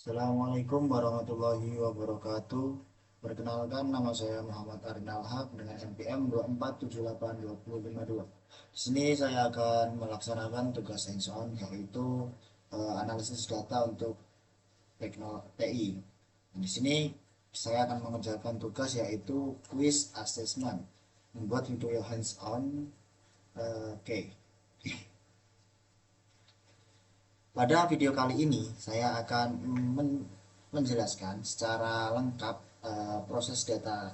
Assalamualaikum warahmatullahi wabarakatuh. Perkenalkan, nama saya Muhammad Arin Alhaq dengan NPM 2478252. Di sini saya akan melaksanakan tugas hands-on yaitu analisis data untuk teknologi TI. Di sini saya akan mengerjakan tugas yaitu quiz assessment, membuat video hands-on. Oke. Pada video kali ini saya akan menjelaskan secara lengkap proses data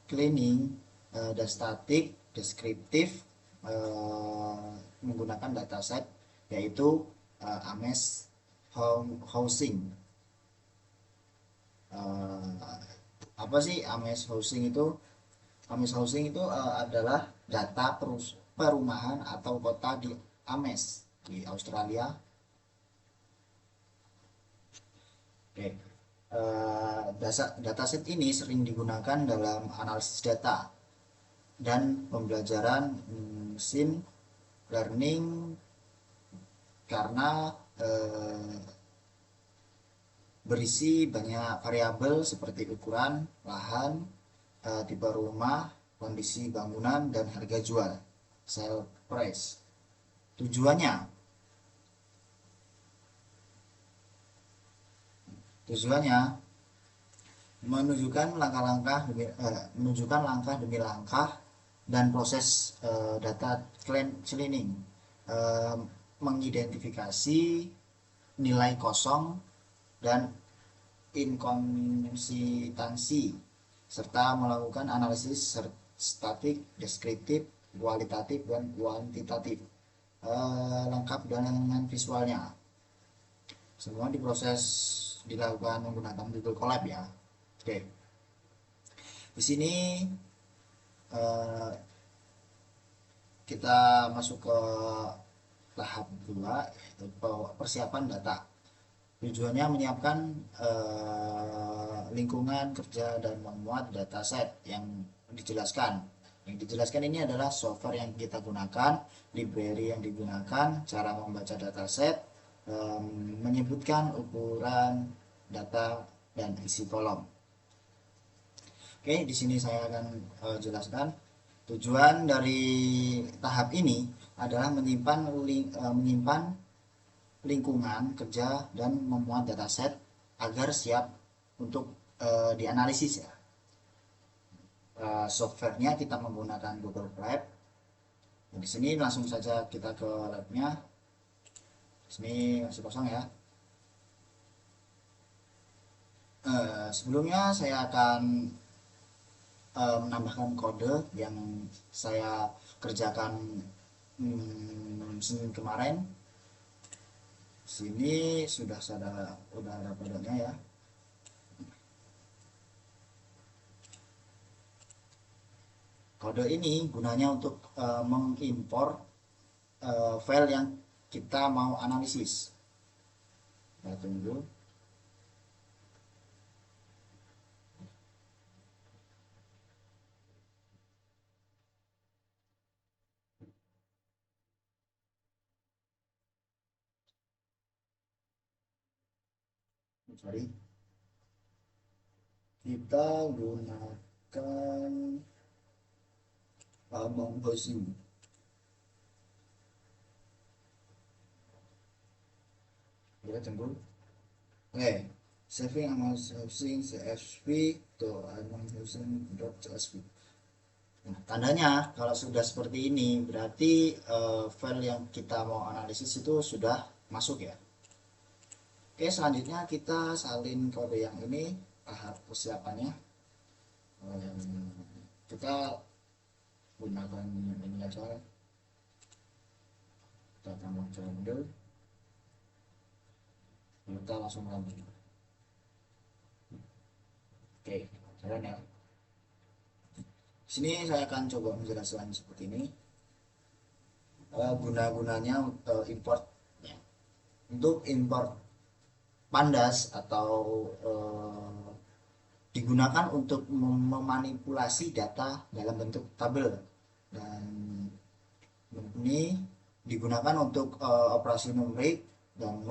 cleaning dan statik deskriptif menggunakan dataset yaitu AMES Housing. Apa sih AMES Housing itu? AMES Housing itu adalah data perumahan atau kota di Ames di Australia. Oke. Dataset ini sering digunakan dalam analisis data dan pembelajaran mesin learning karena berisi banyak variabel seperti ukuran, lahan, tipe rumah, kondisi bangunan, dan harga jual, sale price. Tujuannya Tujuannya menunjukkan langkah demi langkah dan proses data cleaning, eh, mengidentifikasi nilai kosong dan inkonsistensi serta melakukan analisis statik, deskriptif, kualitatif dan kuantitatif, lengkap dengan visualnya. Semua diproses dilakukan menggunakan Google Colab ya. Oke. Di sini eh, kita masuk ke tahap 2 yaitu persiapan data. Tujuannya menyiapkan lingkungan kerja dan memuat dataset yang dijelaskan. Yang dijelaskan ini adalah software yang kita gunakan, library yang digunakan, cara membaca dataset, menyebutkan ukuran data dan isi kolom. Oke, di sini saya akan jelaskan tujuan dari tahap ini adalah menyimpan lingkungan kerja dan memuat dataset agar siap untuk dianalisis ya. Softwarenya kita menggunakan Google Lab. Di sini langsung saja kita ke labnya. Di sini masih kosong ya. Sebelumnya saya akan menambahkan kode yang saya kerjakan Senin kemarin. Sini udah ada kodenya ya. Kode ini gunanya untuk mengimpor file yang kita mau analisis. Kita tunggu. Sorry. Kita gunakan Mongoose. Kita tunggu. Oke, saving amount housing CSV to housing.csv. Nah, tandanya kalau sudah seperti ini berarti file yang kita mau analisis itu sudah masuk ya. Oke, selanjutnya kita salin kode yang ini, tahap persiapannya. Kita gunakan ini aja, kita tambah judul, kita langsung lanjut. Oke, jalan ya. Sini saya akan coba menjelaskan seperti ini. Guna-gunanya import ya. Untuk import pandas atau digunakan untuk memanipulasi data dalam bentuk tabel, dan ini digunakan untuk operasi numerik dan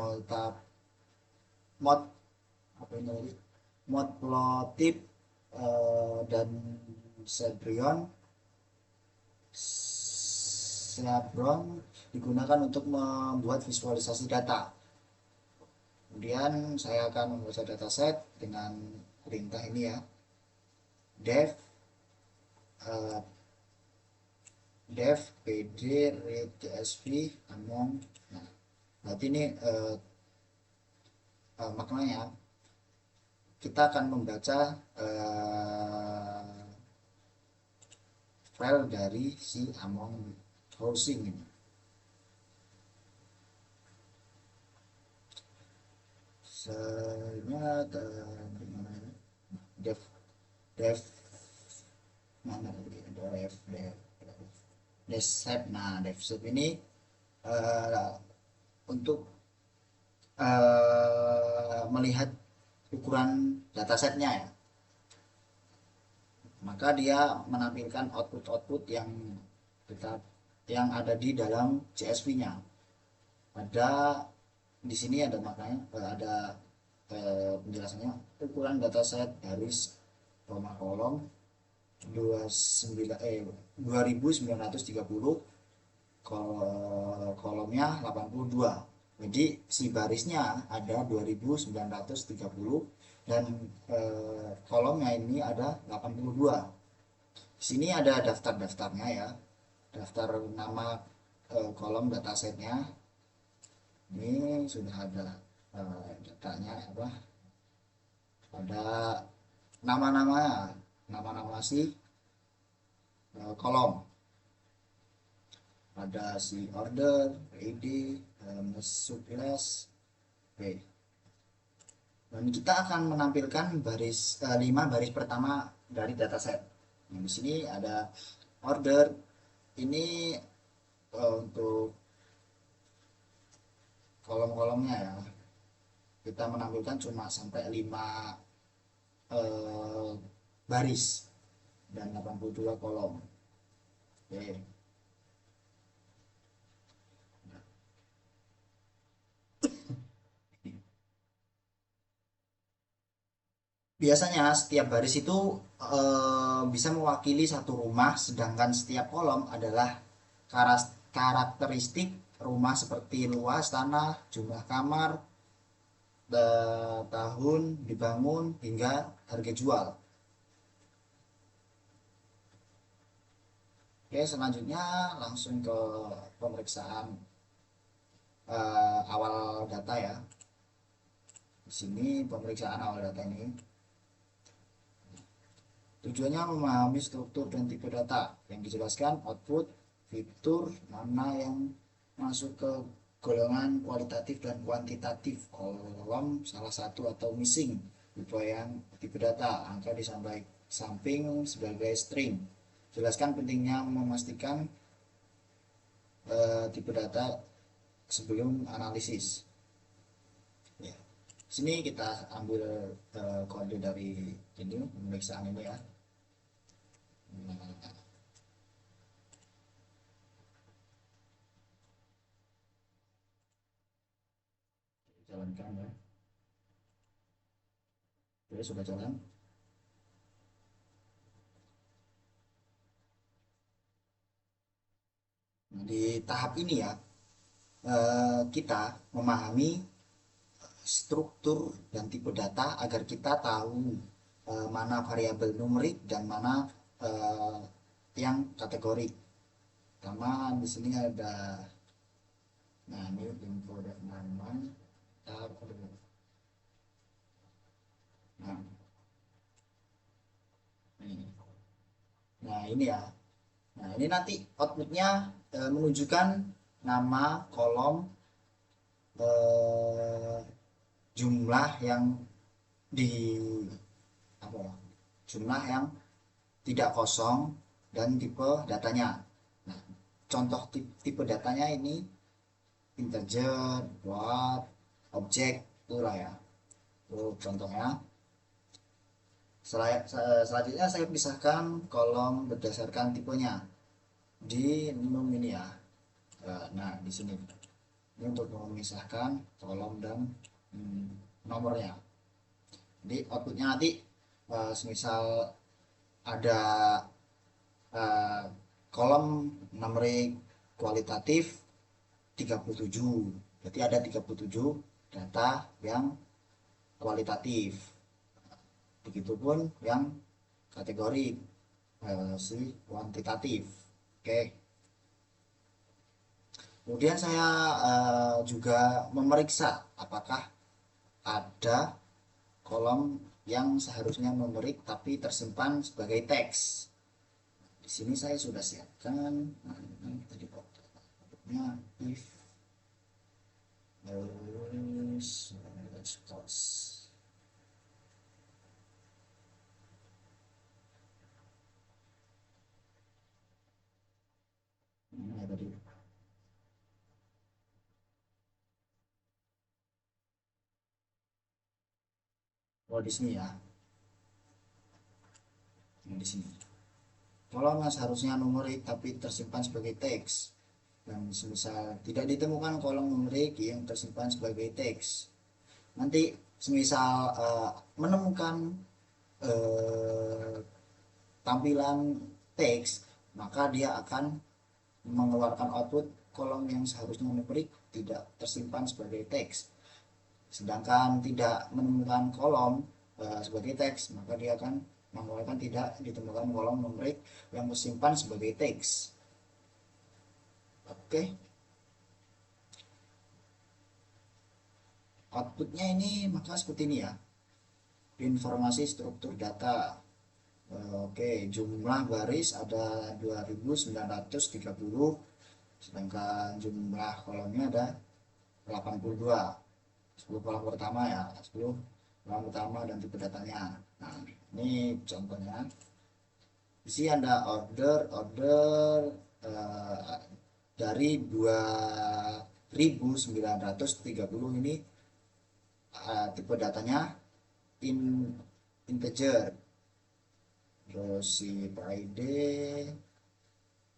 mode apa ini, Matplotlib dan Cebrion digunakan untuk membuat visualisasi data. Kemudian saya akan membaca dataset dengan perintah ini ya, def def pd read csv among. Nah, berarti ini maknanya kita akan membaca file dari si among housing ini. Saya dev dev mana lagi, devset. Nah, devset ini untuk melihat ukuran datasetnya ya, maka dia menampilkan output yang kita yang ada di dalam CSV-nya. Ada di sini ada maknanya, ada penjelasannya, ukuran dataset baris koma kolom 2930, kolomnya 82. Jadi si barisnya ada 2930 dan kolomnya ini ada 82. Di sini ada daftar-daftarnya ya, daftar nama kolom datasetnya. Ini sudah ada datanya apa, ada nama-nama si kolom, ada si order, ID, supplies, oke. Dan kita akan menampilkan 5 baris pertama dari dataset. Nah, di sini ada order, ini untuk kolom-kolomnya ya, kita menampilkan cuma sampai 5 baris dan 82 kolom. Oke. Biasanya setiap baris itu bisa mewakili satu rumah, sedangkan setiap kolom adalah karakteristik rumah seperti luas tanah, jumlah kamar, tahun dibangun, hingga harga jual. Oke, selanjutnya langsung ke pemeriksaan awal data ya. Di sini pemeriksaan awal data ini tujuannya memahami struktur dan tipe data yang dijelaskan, output, fitur, mana yang masuk ke golongan kualitatif dan kuantitatif, kolom salah satu atau missing, tipe data, angka di samping sebagai string. Jelaskan pentingnya memastikan tipe data sebelum analisis. Ya. Sini kita ambil kode dari ini pemeriksaan ini ya. Jalankan ya. Oke, sudah jalan. Nah, di tahap ini ya, kita memahami struktur dan tipe data agar kita tahu mana variabel numerik dan mana yang kategorik. Pertama di sini ada, nah ini info dan nama, nah ini, nah ini ya, nah ini nanti outputnya menunjukkan nama kolom, jumlah yang di apa ya, jumlah yang tidak kosong dan tipe datanya. Nah, contoh tipe datanya ini integer, float, objek, itulah ya. Itu contohnya. Selanjutnya saya pisahkan kolom berdasarkan tipenya di num ini ya. Nah, di sini ini untuk memisahkan kolom dan nomornya. Jadi outputnya nanti semisal ada eh, kolom numerik kualitatif 37, berarti ada 37 data yang kualitatif. Begitupun yang kategori si kuantitatif. Oke. Kemudian saya juga memeriksa apakah ada kolom yang seharusnya numerik tapi tersimpan sebagai teks. Di sini saya sudah siapkan. Nah, ini tadi outputnya if cost. Ini ya tadi. Oh di sini ya. Nah, di sini. Kolom yang seharusnya numerik tapi tersimpan sebagai teks. Dan semisal tidak ditemukan kolom numerik yang tersimpan sebagai teks, nanti semisal menemukan tampilan teks, maka dia akan mengeluarkan output kolom yang seharusnya numerik tidak tersimpan sebagai teks. Sedangkan tidak menemukan kolom sebagai teks, maka dia akan mengeluarkan tidak ditemukan kolom numerik yang tersimpan sebagai teks. Oke. Outputnya ini maka seperti ini ya. Informasi struktur data. Oke, jumlah baris ada 2930, sedangkan jumlah kolomnya ada 82. 10 kolom pertama ya, 10 kolom pertama dan tipe datanya. Nah, ini contohnya. Di sini ada order dari 2930 ini, tipe datanya integer. Terus si PID,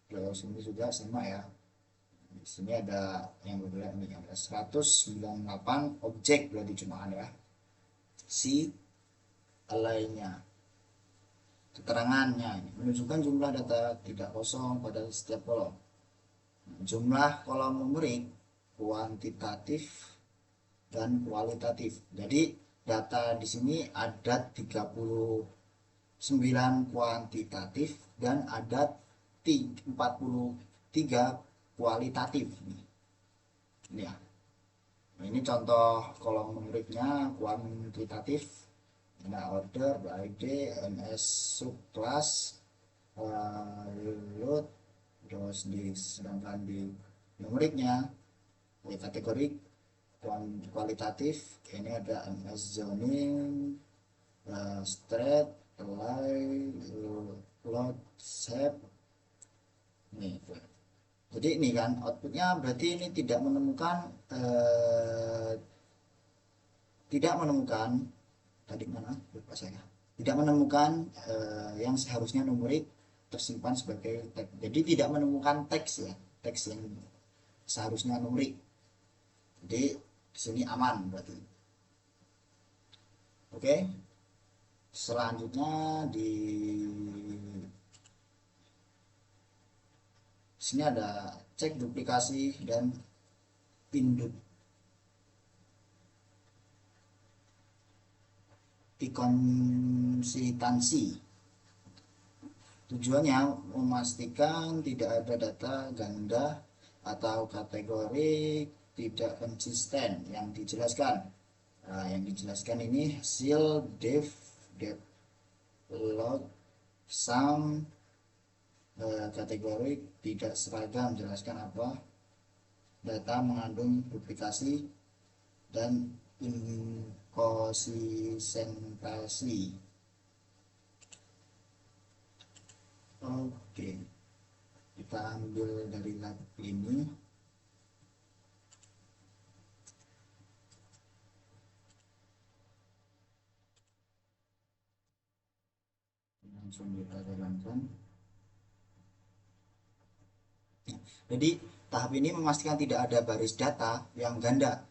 terus ini juga sama ya. Di sini ada yang berbeda nih, ada 198 objek berarti cuma ada si lainnya. Keterangannya ini menunjukkan jumlah data tidak kosong pada setiap kolom. Jumlah kolom numerik kuantitatif dan kualitatif. Jadi data di sini ada 39 kuantitatif dan ada 43 kualitatif. Ini ya. Nah, ini contoh kolom numeriknya kuantitatif. Nah, order, ID, MS subclass, load, terus sedangkan di numeriknya di kategori kualitatif ini ada MS zoning, straight, align, load, shape. Nih, jadi ini kan outputnya berarti ini tidak menemukan tadi mana lupa saya, tidak menemukan yang seharusnya numerik tersimpan sebagai teks. Jadi tidak menemukan teks ya, teks yang seharusnya numerik. Jadi di sini aman berarti. Oke, selanjutnya di sini ada cek duplikasi dan induk konsistensi. Tujuannya memastikan tidak ada data ganda atau kategori tidak konsisten yang dijelaskan. Nah, yang dijelaskan ini hasil def log sum kategori tidak seragam, jelaskan apa data mengandung duplikasi dan inkonsistensi. Oke, kita ambil dari lab ini. Langsung kita jalankan. Jadi tahap ini memastikan tidak ada baris data yang ganda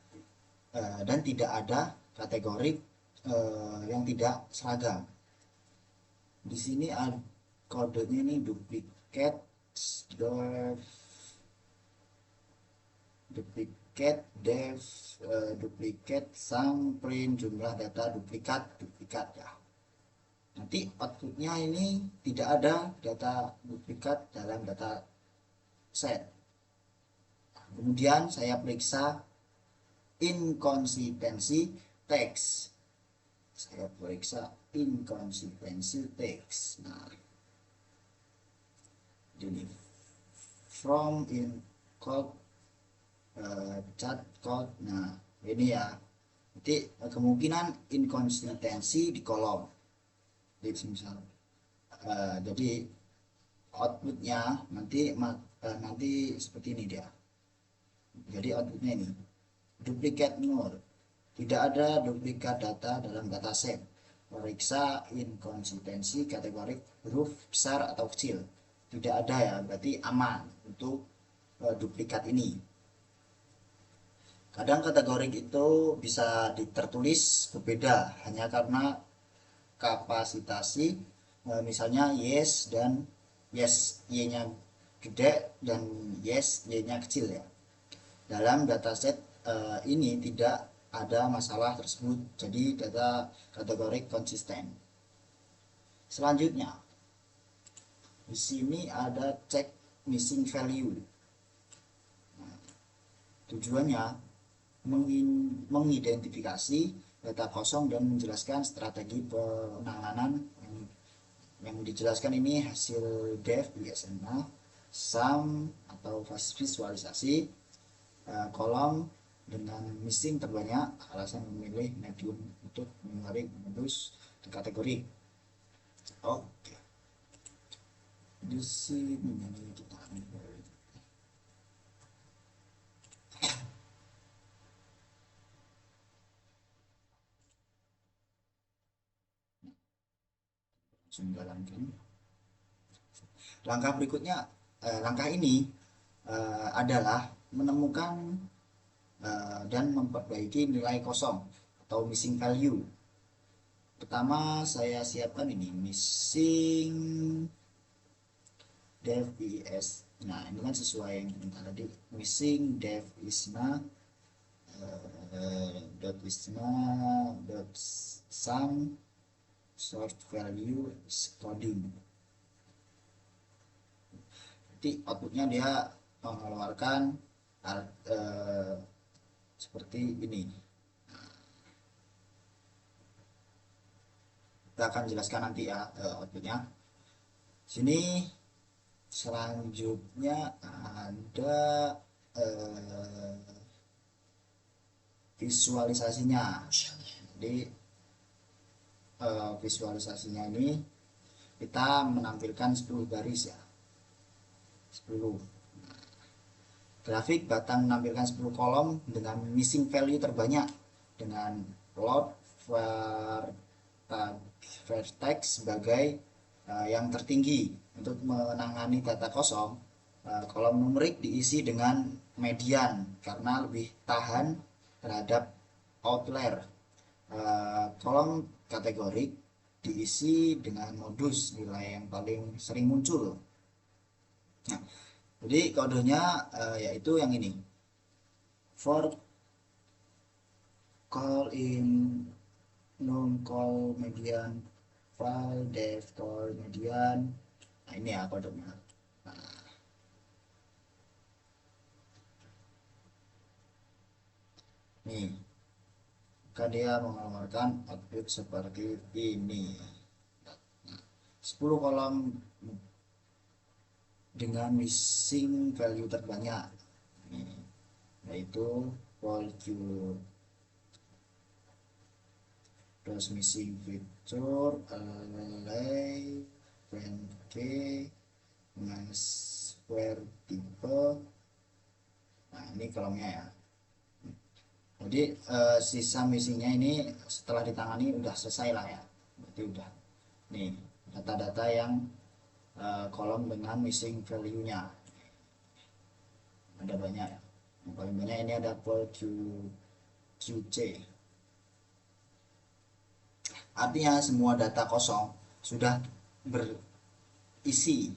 dan tidak ada kategori yang tidak seragam. Di sini ada kodenya ini duplicate def duplicate dev duplicate sum print jumlah data duplikat ya. Nanti outputnya ini tidak ada data duplikat dalam data set. Kemudian saya periksa inkonsistensi teks. Saya periksa inkonsistensi teks. Nah, ini from in code chat code. Nah, ini ya. Nanti kemungkinan inkonsistensi di kolom. Jadi misal jadi outputnya nanti seperti ini dia. Jadi outputnya ini duplicate null, tidak ada duplikat data dalam dataset. Periksa inkonsistensi kategori huruf besar atau kecil, tidak ada ya, berarti aman untuk duplikat ini. Kadang kategori itu bisa tertulis berbeda hanya karena kapasitasi, misalnya yes dan yes y-nya gede dan yes y-nya kecil ya. Dalam dataset ini tidak ada masalah tersebut, jadi data kategori konsisten. Selanjutnya, di sini ada cek missing value. Nah, tujuannya mengidentifikasi data kosong dan menjelaskan strategi penanganan yang dijelaskan ini hasil dev biasanya sum atau visualisasi kolom dengan missing terbanyak, alasan memilih medium untuk menarik modus kategori. Oke, di sini kita langsung jalankan. Langkah berikutnya, langkah ini adalah menemukan dan memperbaiki nilai kosong atau missing value. Pertama saya siapkan ini missing dev is. Nah, ini kan sesuai yang kita tadi, missing dev isna dot isna dot sum short value is coding. Jadi outputnya dia mengeluarkan seperti ini. Kita akan jelaskan nanti ya outputnya. Sini selanjutnya ada visualisasinya. Jadi visualisasinya ini kita menampilkan 10 baris ya, 10 grafik batang menampilkan 10 kolom dengan missing value terbanyak dengan load vertex sebagai yang tertinggi. Untuk menangani data kosong, kolom numerik diisi dengan median karena lebih tahan terhadap outlier. Kolom kategori diisi dengan modus nilai yang paling sering muncul. Nah, jadi kodenya yaitu yang ini, for call in non call median file dev call median. Nah, ini ya kodenya. Nah, nih, maka dia mengeluarkan output seperti ini. Nah, 10 kolom dengan missing value terbanyak, yaitu value terus missing feature array k mas square tipe. Nah, ini kolomnya ya. Jadi sisa missingnya ini setelah ditangani udah selesai lah ya, berarti udah nih data-data yang kolom dengan missing value nya ada banyak ya. Yang paling banyak ini ada QC. artinya semua data kosong sudah berisi,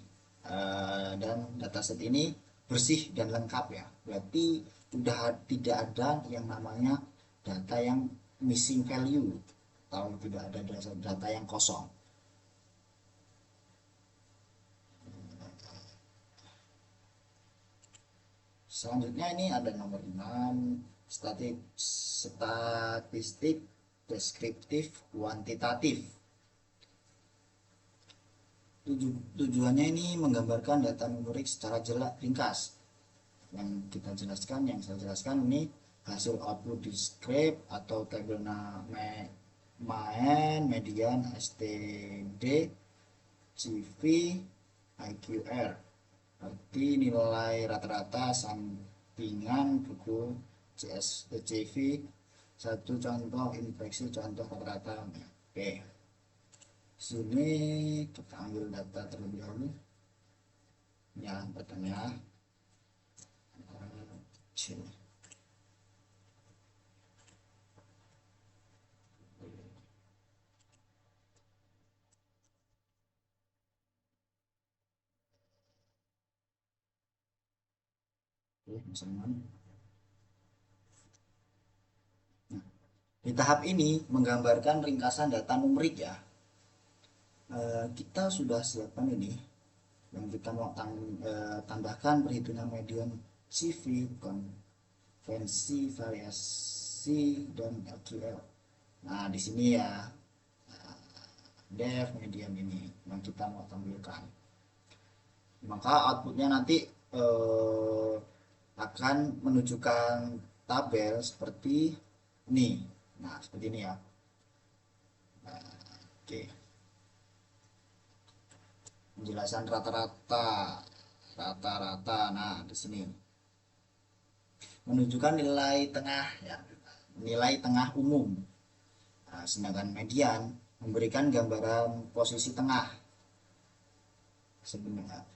dan dataset ini bersih dan lengkap ya, berarti sudah tidak ada yang namanya data yang missing value atau tidak ada data yang kosong. Selanjutnya ini ada nomor 6, statistik deskriptif kuantitatif. Tujuannya ini menggambarkan data numerik secara jelas ringkas. Yang kita jelaskan, yang saya jelaskan ini hasil output discrete atau tabel main, median, STD, CV, IQR. Berarti nilai rata-rata sampingan buku CV, satu contoh infeksi, contoh rata-rata. Oke, sini kita ambil data terlebih dahulu ya, datanya sini. Oke, misalnya. Nah, di tahap ini menggambarkan ringkasan data numerik ya. Kita sudah siapkan ini yang kita mau tambahkan perhitungan median CV, konvensi, variasi, dan LQL. Nah, di sini ya, def median ini yang kita mau tampilkan. Maka outputnya nanti eh, akan menunjukkan tabel seperti ini. Nah, seperti ini ya. Oke, penjelasan rata-rata. Nah, di sini menunjukkan nilai tengah ya, nilai tengah umum. Nah, sedangkan median memberikan gambaran posisi tengah sebenarnya.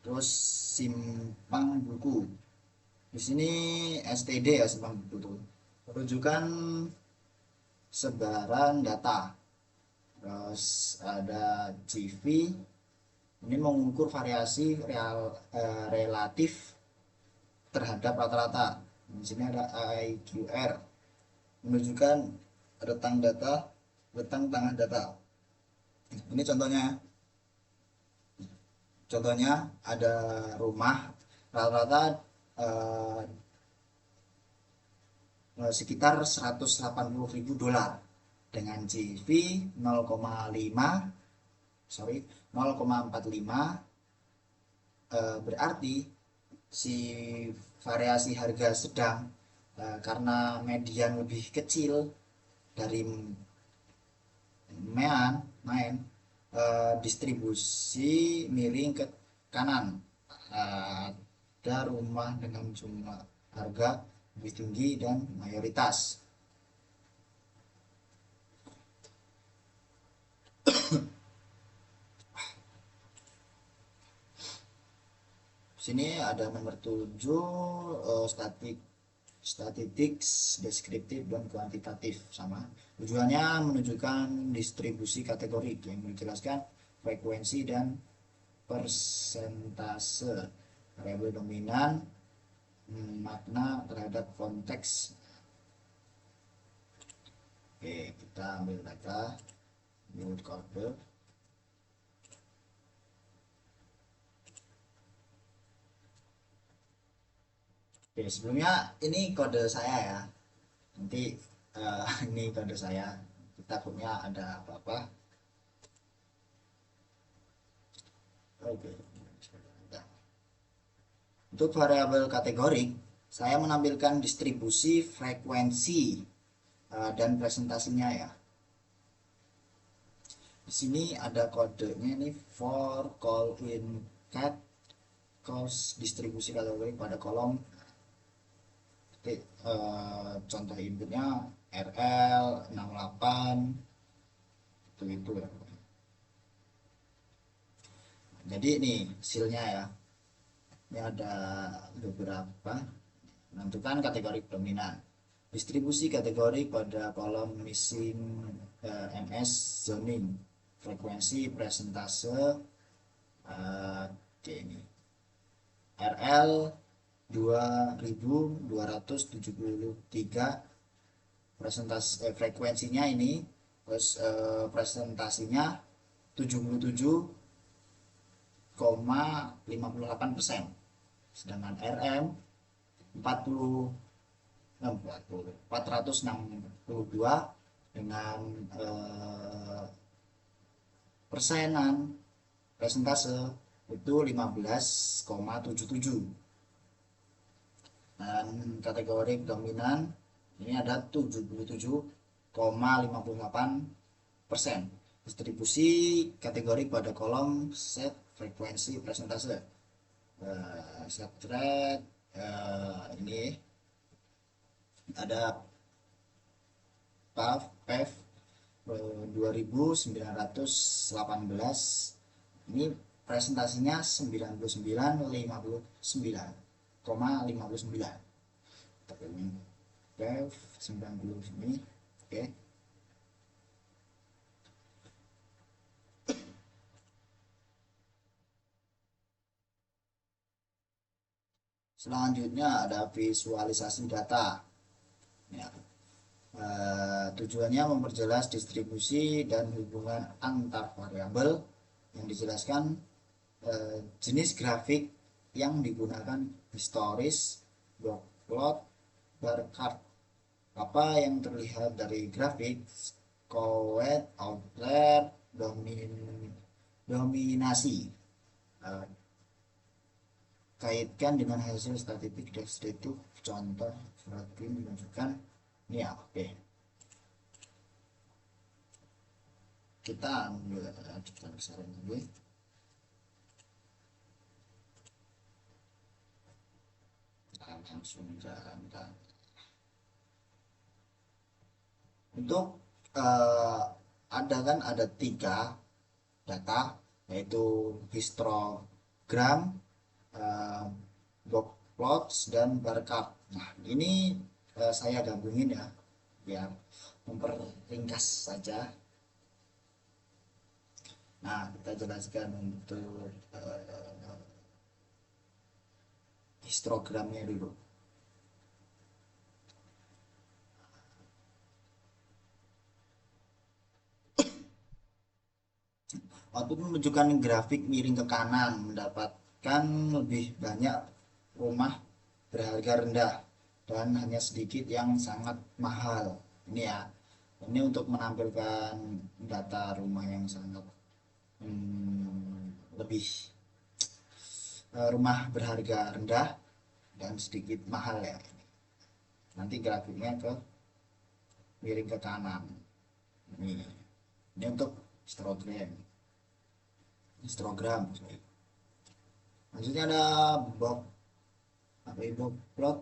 Terus simpang buku. Di sini STD ya, simpang buku itu menunjukkan sebaran data. Terus ada CV, ini mengukur variasi relatif terhadap rata-rata. Di sini ada IQR, menunjukkan rentang tengah data. Ini contohnya ada rumah rata-rata eh, sekitar 180.000 dolar dengan CV 0,45, berarti si variasi harga sedang, karena median lebih kecil dari main, distribusi miring ke kanan. Ada rumah dengan jumlah harga lebih tinggi dan mayoritas. Sini ada nomor 7, statistik deskriptif dan kuantitatif sama. Tujuannya menunjukkan distribusi kategori yang menjelaskan frekuensi dan persentase variabel dominan, makna terhadap konteks. Oke, kita ambil data input kode. Oke, sebelumnya ini kode saya ya, nanti ini kode saya, takutnya ada apa-apa. Oke, untuk variabel kategorik saya menampilkan distribusi frekuensi dan presentasinya ya. Di sini ada kodenya nih, for call in cat cost distribusi kategori pada kolom. Contoh inputnya RL 68 itu ya. Jadi ini hasilnya ya, ini ada beberapa menentukan kategori dominan. Di Distribusi kategori pada kolom missing MS zoning, frekuensi presentase ini RL 2273 frekuensinya ini, terus presentasinya 77,58%, sedangkan RM 40 462 dengan persenan presentase itu 15,77. Dan kategori dominan ini ada 77,58%. Distribusi kategori pada kolom set frekuensi presentase set rate ini ada PAF 2918, ini presentasinya 99,59. PAF 90 ini oke. Selanjutnya ada visualisasi data ya. Tujuannya memperjelas distribusi dan hubungan antar variabel yang dijelaskan, jenis grafik yang digunakan historis, block plot, bar chart. Apa yang terlihat dari grafik, kowet, outlier, dominasi, kaitkan dengan hasil statistik deskriptif. Contoh seperti menunjukkan ini ya. Oke, kita ambil kita besarin dulu. Langsung jalankan. Untuk ada 3 data, yaitu histogram, box plots, dan bar chart. Nah, ini saya gabungin ya biar memperingkas saja. Nah, kita jelaskan untuk histogramnya dulu. Output menunjukkan grafik miring ke kanan, mendapatkan lebih banyak rumah berharga rendah dan hanya sedikit yang sangat mahal. Ini ya, ini untuk menampilkan data rumah yang sangat lebih rumah berharga rendah dan sedikit mahal ya. Nanti grafiknya ke miring ke kanan. Ini untuk histogram. Maksudnya ada box plot.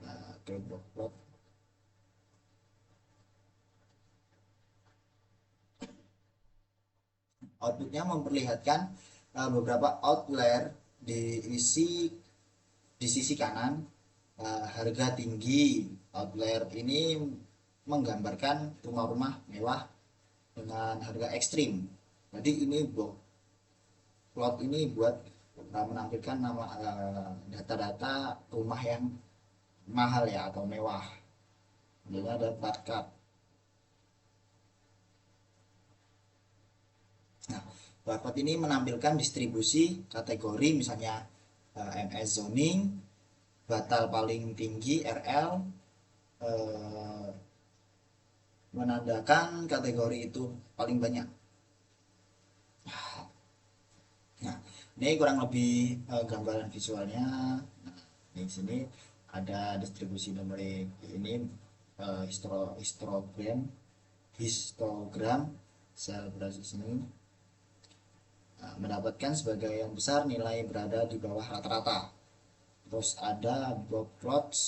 Nah, box plot. Outputnya memperlihatkan beberapa outlier di sisi kanan. Harga tinggi outlier ini menggambarkan rumah-rumah mewah dengan harga ekstrim. Jadi ini plot ini buat menampilkan nama data-data rumah yang mahal ya atau mewah. Jadi ada bar chart. Nah, bar chart ini menampilkan distribusi kategori, misalnya MS zoning, batal paling tinggi RL, menandakan kategori itu paling banyak. Nah, ini kurang lebih gambaran visualnya. Nah, di sini ada distribusi numerik ini, histogram sel basis ini mendapatkan sebagian besar nilai berada di bawah rata-rata. Terus ada block plots.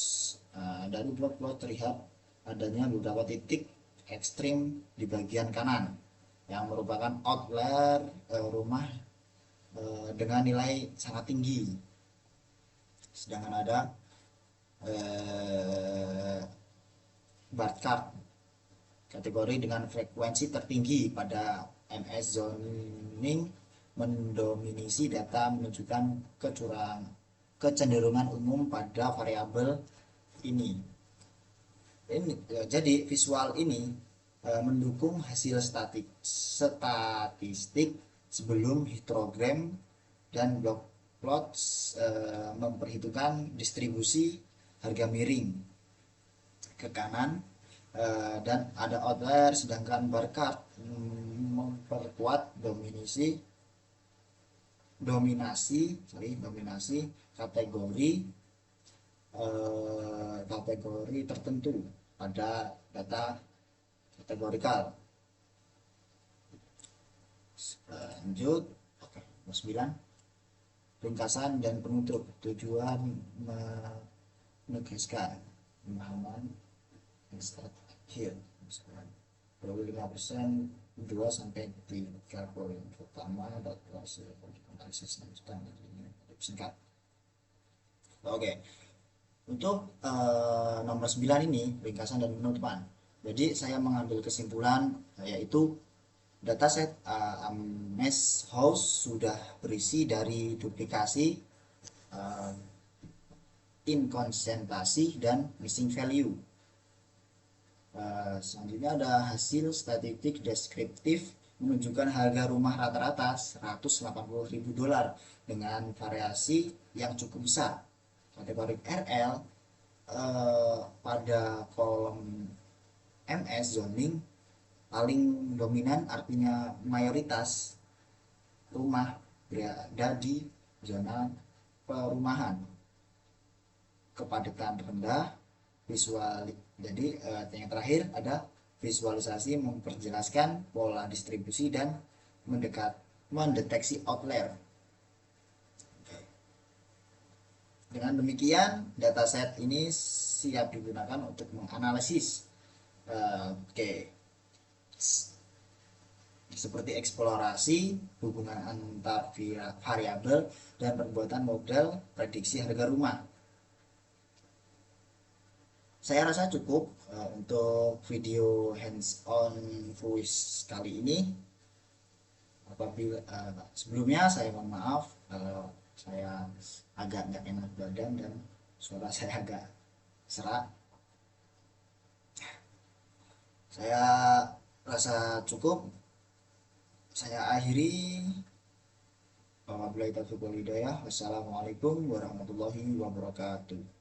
Dari block plot terlihat adanya beberapa titik ekstrim di bagian kanan yang merupakan outlier rumah dengan nilai sangat tinggi. Sedangkan ada eh, bar chart kategori dengan frekuensi tertinggi pada MS zoning mendominasi data menunjukkan kecenderungan umum pada variabel ini. Jadi visual ini mendukung hasil statistik sebelum histogram dan block plots memperhitungkan distribusi harga miring ke kanan dan ada outlier, sedangkan bar chart memperkuat dominasi kategori kategori tertentu pada data kategorikal. Lanjut. Oke, nomor 9. Ringkasan dan penutup. Tujuan menegaskan pemahaman start here. 25% 2 sampai 3 poin pertama hasil analisis dan singkat. Oke. Untuk nomor 9 ini ringkasan dan penutupan. Jadi saya mengambil kesimpulan yaitu dataset MS House sudah berisi dari duplikasi, inkonsistentasi, dan missing value. Selanjutnya ada hasil statistik deskriptif menunjukkan harga rumah rata-rata $180.000 dengan variasi yang cukup besar. Kategori RL pada kolom MS zoning paling dominan, artinya mayoritas rumah berada di zona perumahan. Kepadatan rendah, jadi yang terakhir ada visualisasi memperjelaskan pola distribusi dan mendeteksi outlier. Dengan demikian dataset ini siap digunakan untuk menganalisis seperti eksplorasi hubungan antar variabel dan perbuatan model prediksi harga rumah. Saya rasa cukup untuk video hands-on voice kali ini. Apabila sebelumnya saya mohon maaf saya agak nggak enak badan dan suara saya agak serak. Saya rasa cukup. Saya akhiri. Wabillahi taufiq wal hidayah. Wassalamualaikum warahmatullahi wabarakatuh.